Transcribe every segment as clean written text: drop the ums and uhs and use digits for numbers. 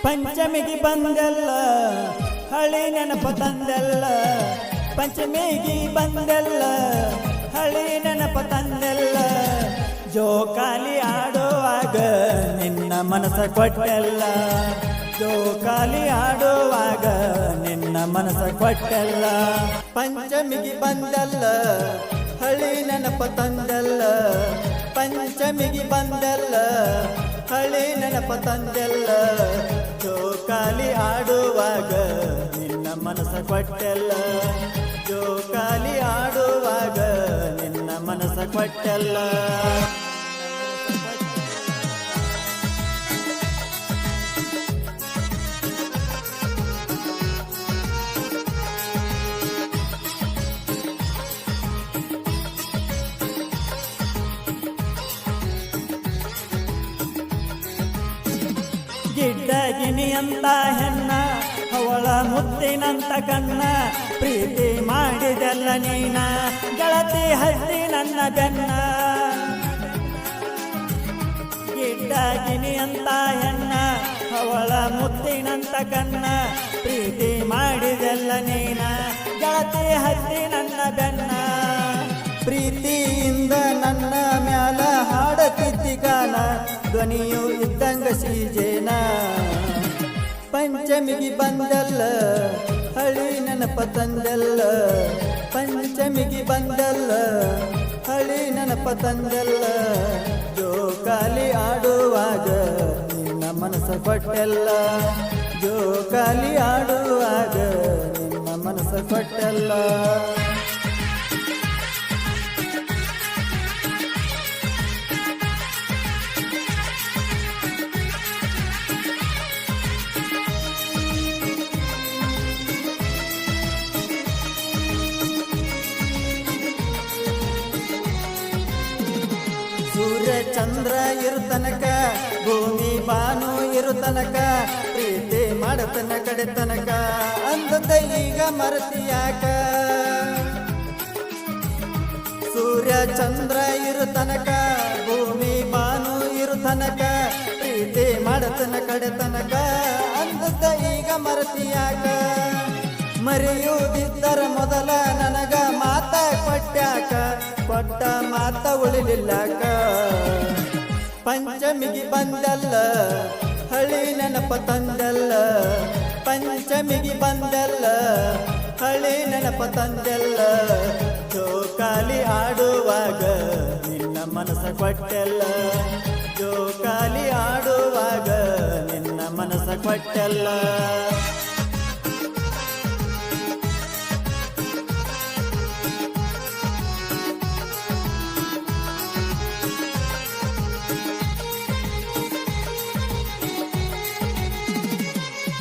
ಪಂಚಮಿಗೆ ಬಂದೆಲ್ಲ ಹಳಿ ನೆನಪ ತಂದೆಲ್ಲ ಪಂಚಮಿಗೆ ಬಂದೆಲ್ಲ ಹಳಿ ನೆನಪ ತಂದೆಲ್ಲ ಜೋಕಾಲಿ ಆಡುವಾಗ ನಿನ್ನ ಮನಸ ಕೊಟ್ಟೆಲ್ಲ ಜೋಕಾಲಿ ಆಡುವಾಗ ನಿನ್ನ ಮನಸ ಕೊಟ್ಟೆಲ್ಲ ಪಂಚಮಿಗೆ ಬಂದೆಲ್ಲ ಹಳಿ ನೆನಪ ತಂದೆಲ್ಲ ಪಂಚಮಿಗೆ ಬಂದೆಲ್ಲ ಹಳಿ ನೆನಪ ತಂದೆಲ್ಲ ಜೋಕಾಲಿ ಆಡುವಾಗ ನಿನ್ನ ಮನಸ ಕೊಟ್ಟೆಲ್ಲ ಜೋಕಾಲಿ ಆಡುವಾಗ ನಿನ್ನ ಮನಸ ಕೊಟ್ಟೆಲ್ಲ ಗಿಡ್ಡಗಿನಿ ಅಂತ ಹೆಣ್ಣ ಅವಳ ಮುತ್ತಿನಂತ ಕಣ್ಣ ಪ್ರೀತಿ ಮಾಡಿದೆಲ್ಲ ನೀನ ಗೆಳತಿ ಹತ್ತಿ ನನ್ನ ಬೆನ್ನ ಗಿಡ್ಡಗಿನಿ ಅಂತ ಹೆಣ್ಣ ಅವಳ ಮುತ್ತಿನಂತ ಕಣ್ಣ ಪ್ರೀತಿ ಮಾಡಿದೆಲ್ಲ ನೀನ ಗೆಳತಿ ಹತ್ತಿ ನನ್ನ ಬೆನ್ನ ಪ್ರೀತಿಯಿಂದ ನನ್ನ ಮ್ಯಾಲ ಹಾಡತಿದ್ದಿ ಗಾನ ಧ್ವನಿಯು ಇದ್ದಂಗ ಸೀಜೇನ ಪಂಚಮಿಗೆ ಬಂದಲ್ಲ ಹಳಿ ನೆನಪ ತಂದೆಲ್ಲ ಪಂಚಮಿಗೆ ಬಂದಲ್ಲ ಹಳಿ ನೆನಪ ತಂದೆಲ್ಲ ಜೋಕಾಲಿ ಆಡುವಾಗ ನಿನ್ನ ಮನಸ ಕೊಟ್ಟೆಲ್ಲ ಜೋಕಾಲಿ ಆಡುವಾಗ ನಿನ್ನ ಮನಸ ಕೊಟ್ಟೆಲ್ಲ ಸೂರ್ಯ ಚಂದ್ರ ಇರುತನಕ ಭೂಮಿ ಬಾನು ಇರುತನಕ ಪ್ರೀತಿ ಮಾಡತನ ಕಡೆ ತನಕ ಅಂದದ ಈಗ ಮರತಿಯಾಕ ಸೂರ್ಯ ಚಂದ್ರ ಇರುತನಕ ಭೂಮಿ ಬಾನು ಇರುತನಕ ಪ್ರೀತಿ ಮಾಡತನ ಕಡೆ ತನಕ ಅಂದದ ಈಗ ಮರತಿಯಾಕ ಮರೆಯುವುದಿದ್ದರ ಮೊದಲ ನನಗ ಮಾತ ಕೊಟ್ಟ್ಯಾಕ ಕೊಟ್ಟ ಮಾತ ಉಳಿಲಿಲ್ಲಾಕ ಪಂಚಮಿಗೆ ಬಂದಲ್ಲ ಹಳಿ ನೆನಪ ತಂದಲ್ಲ ಪಂಚಮಿಗೆ ಬಂದಲ್ಲ ಹಳಿ ನೆನಪ ತಂದೆಲ್ಲ ಜೋಕಾಲಿ ಆಡುವಾಗ ನಿನ್ನ ಮನಸ ಕೊಟ್ಟೆಲ್ಲ ಜೋಕಾಲಿ ಆಡುವಾಗ ನಿನ್ನ ಮನಸ ಕೊಟ್ಟೆಲ್ಲ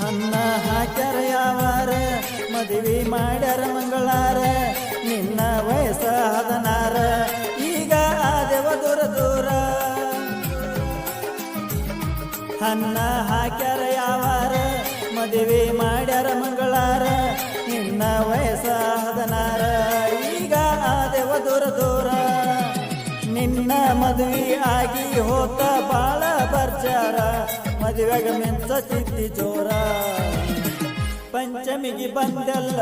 ಅನ್ನ ಹಾಕ್ಯಾರ ಯಾವಾರ ಮದುವೆ ಮಾಡ್ಯಾರ ಮಂಗಳಾರ ನಿನ್ನ ವಯಸ್ಸ 16 ಈಗ ಆದೆವ ದೂರ ದೂರ ಅನ್ನ ಹಾಕ್ಯಾರ ಯಾವಾರ ಮದುವೆ ಮಾಡ್ಯಾರ ಮಂಗಳಾರ ನಿನ್ನ ವಯಸ್ಸ 16 ಈಗ ಆದೆವ ದೂರ ದೂರ ನಿನ್ನ ಮದುವೆ ಆಗಿ ಹೋತ ಬಾಳ ಬರ್ಜಾರ ಮದುವೆಗ ಮೆಂಚ ಚಿತ್ತಿ ಜೋರ ಪಂಚಮಿಗೆ ಬಂದೆಲ್ಲ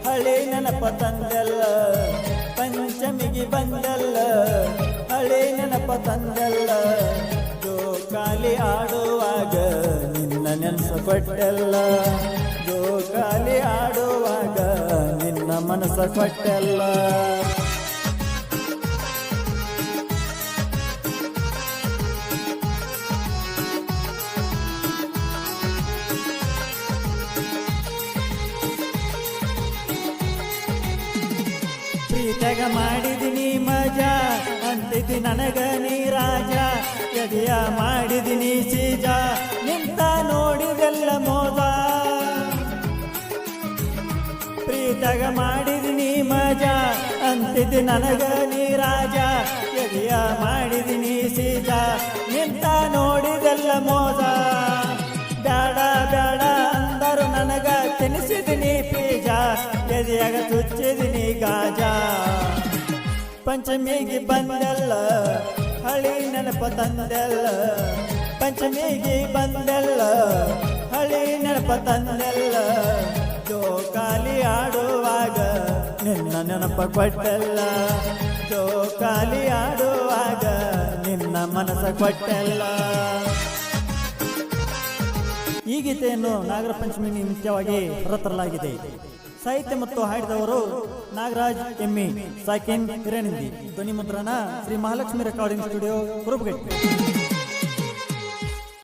ಹಳಿ ನೆನಪ ತಂದೆಲ್ಲ ಪಂಚಮಿಗೆ ಬಂದೆಲ್ಲ ಹಳಿ ನೆನಪ ತಂದೆಲ್ಲ ಜೋಕಾಲಿ ಆಡುವಾಗ ನಿನ್ನ ನೆನಸ ಕೊಟ್ಟೆಲ್ಲ ಜೋಕಾಲಿ ಆಡುವಾಗ ನಿನ್ನ ಮನಸ ಕೊಟ್ಟೆಲ್ಲ ಪ್ರೀತಗ ಮಾಡಿದಿನಿ ಮಜಾ ಅಂತಿದ್ದಿ ನನಗ ನೀ ರಾಜ ಎದೆಯ ಮಾಡಿದಿನಿ ಸೀಜ ನಿಂತ ನೋಡಿದೆಲ್ಲ ಮೋದ ಪ್ರೀತಗ ಮಾಡಿದಿನಿ ಮಜಾ ಅಂತಿದ್ದಿ ನನಗ ನೀ ರಾಜ ಎದೆಯ ಮಾಡಿದಿನಿ ಸೀಜ ನಿಂತ ನೋಡಿದೆಲ್ಲ ಮೋದ ಬೇಡ ಬೇಡ ಅಂದರು ನನಗ ತಿನಿಸಿದಿನಿ ಪೀಜ ಎದೆಯಾಗ ಚುಚ್ಚಿದಿನಿ ಗಾಜ ಪಂಚಮಿಗೆ ಬಂದೆಲ್ಲ ಹಳಿ ನೆನಪ ತಂದೆಲ್ಲ ಪಂಚಮಿಗೆ ಬಂದೆಲ್ಲ ಹಳಿ ನೆನಪ ತಂದೆಲ್ಲ ಜೋಕಾಲಿ ಆಡುವಾಗ ನಿನ್ನ ನೆನಪ ಕೊಟ್ಟೆಲ್ಲ ಜೋಕಾಲಿ ಆಡುವಾಗ ನಿನ್ನ ಮನಸ್ಸ ಕೊಟ್ಟೆಲ್ಲ. ಈ ಗೀತೆಯನ್ನು ನಾಗರ ಪಂಚಮಿ ನಿಮಿತ್ತವಾಗಿ ಹೊರತರಲಾಗಿದೆ. ಸಾಹಿತ್ಯ ಮತ್ತು ಹಾಡಿದವರು ನಾಗರಾಜ್ ಎಮ್ಮಿ, ಸಾಕಿನ್ ಹಿರೇನಿಂದಿ. ಧ್ವನಿ ಮುದ್ರಣ ಶ್ರೀ ಮಹಾಲಕ್ಷ್ಮಿ ರೆಕಾರ್ಡಿಂಗ್ ಸ್ಟುಡಿಯೋ ಕುರುಬಗಟ್ಟಿ.